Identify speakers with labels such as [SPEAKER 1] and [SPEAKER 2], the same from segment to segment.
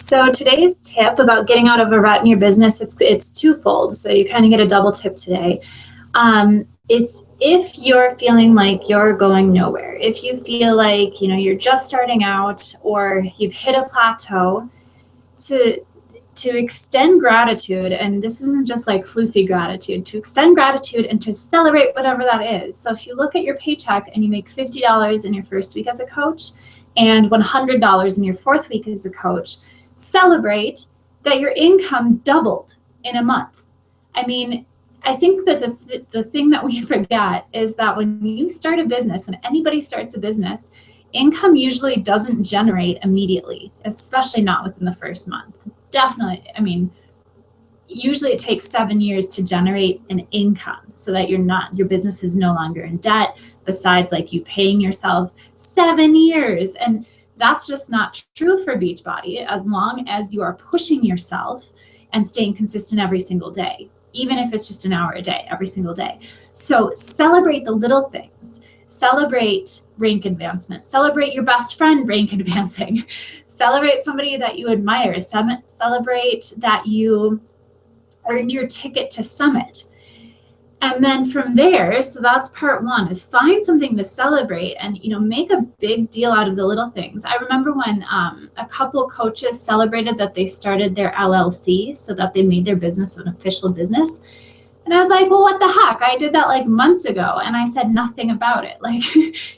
[SPEAKER 1] So today's tip about getting out of a rut in your business, it's twofold. So you kind of get a double tip today. It's if you're feeling like you're going nowhere, if you feel like, you're just starting out or you've hit a plateau, to extend gratitude, and this isn't just like floofy gratitude, to extend gratitude and to celebrate whatever that is. So if you look at your paycheck and you make $50 in your first week as a coach and $100 in your fourth week as a coach, celebrate that your income doubled in a month. I mean, I think that the thing that we forget is that when you start a business, when anybody starts a business, income usually doesn't generate immediately, especially not within the first month. Definitely, usually it takes 7 years to generate an income so that your business is no longer in debt, besides like you paying yourself 7 years. And that's just not true for Beachbody, as long as you are pushing yourself and staying consistent every single day, even if it's just an hour a day, every single day. So celebrate the little things. Celebrate rank advancement. Celebrate your best friend rank advancing. Celebrate somebody that you admire. Celebrate that you earned your ticket to Summit. And then from there, so that's part one, is find something to celebrate and, make a big deal out of the little things. I remember when a couple coaches celebrated that they started their LLC, so that they made their business an official business. And I was like, well, what the heck? I did that like months ago and I said nothing about it. Like,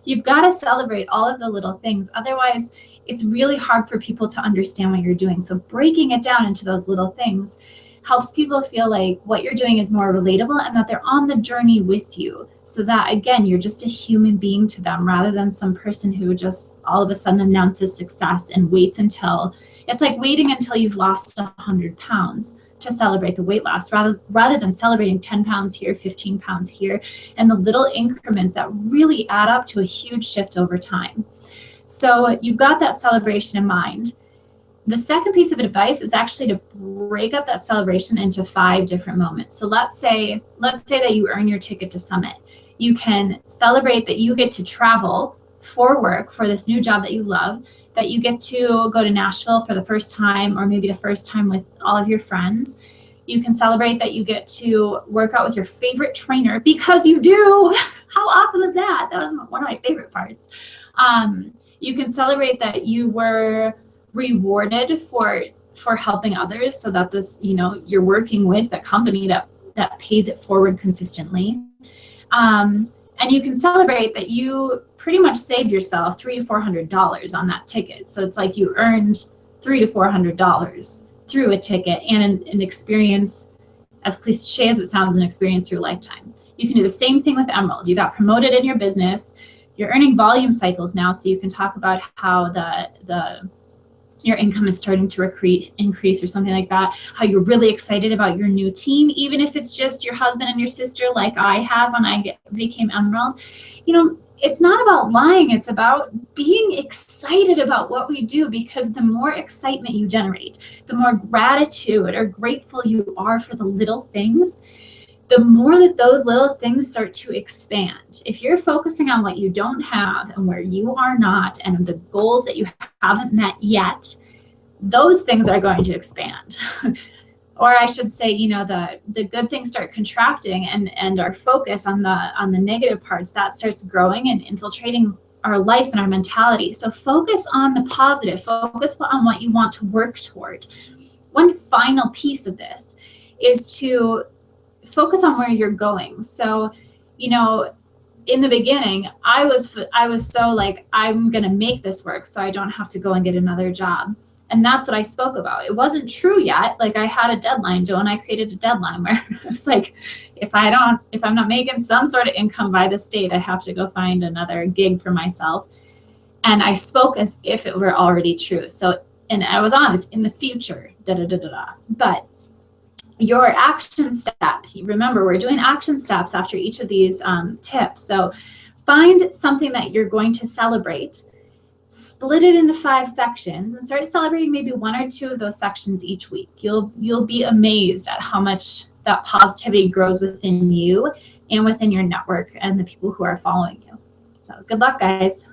[SPEAKER 1] you've got to celebrate all of the little things. Otherwise, it's really hard for people to understand what you're doing. So breaking it down into those little things helps people feel like what you're doing is more relatable and that they're on the journey with you. So that, again, you're just a human being to them rather than some person who just all of a sudden announces success and waits until, it's like waiting until you've lost 100 pounds to celebrate the weight loss, rather than celebrating 10 pounds here, 15 pounds here, and the little increments that really add up to a huge shift over time. So you've got that celebration in mind. The second piece of advice is actually to break up that celebration into 5 different moments. So let's say that you earn your ticket to Summit. You can celebrate that you get to travel for work for this new job that you love, that you get to go to Nashville for the first time, or maybe the first time with all of your friends. You can celebrate that you get to work out with your favorite trainer, because you do. How awesome is that? That was one of my favorite parts. You can celebrate that you were rewarded for helping others, so that this, you're working with a company that pays it forward consistently. And you can celebrate that you pretty much saved yourself $300 to $400 on that ticket. So it's like you earned $300 to $400 through a ticket and an experience, as cliche as it sounds, an experience through a lifetime. You can do the same thing with Emerald. You got promoted in your business. You're earning volume cycles now, so you can talk about how your income is starting to increase or something like that, how you're really excited about your new team, even if it's just your husband and your sister, like I have when I became Emerald. It's not about lying. It's about being excited about what we do, because the more excitement you generate, the more gratitude or grateful you are for the little things, the more that those little things start to expand. If you're focusing on what you don't have and where you are not and the goals that you haven't met yet, those things are going to expand. Or I should say, the good things start contracting, and our focus on the negative parts, that starts growing and infiltrating our life and our mentality. So focus on the positive, focus on what you want to work toward. One final piece of this is to focus on where you're going. So, in the beginning, I was so like, I'm going to make this work so I don't have to go and get another job. And that's what I spoke about. It wasn't true yet. Like, I had a deadline, Joe, and I created a deadline where it's like, if I'm not making some sort of income by this date, I have to go find another gig for myself. And I spoke as if it were already true. So, and I was honest, in the future, But your action steps, remember, we're doing action steps after each of these tips. So find something that you're going to celebrate, split it into 5 sections, and start celebrating maybe 1 or 2 of those sections each week. You'll be amazed at how much that positivity grows within you and within your network and the people who are following you. So good luck, guys.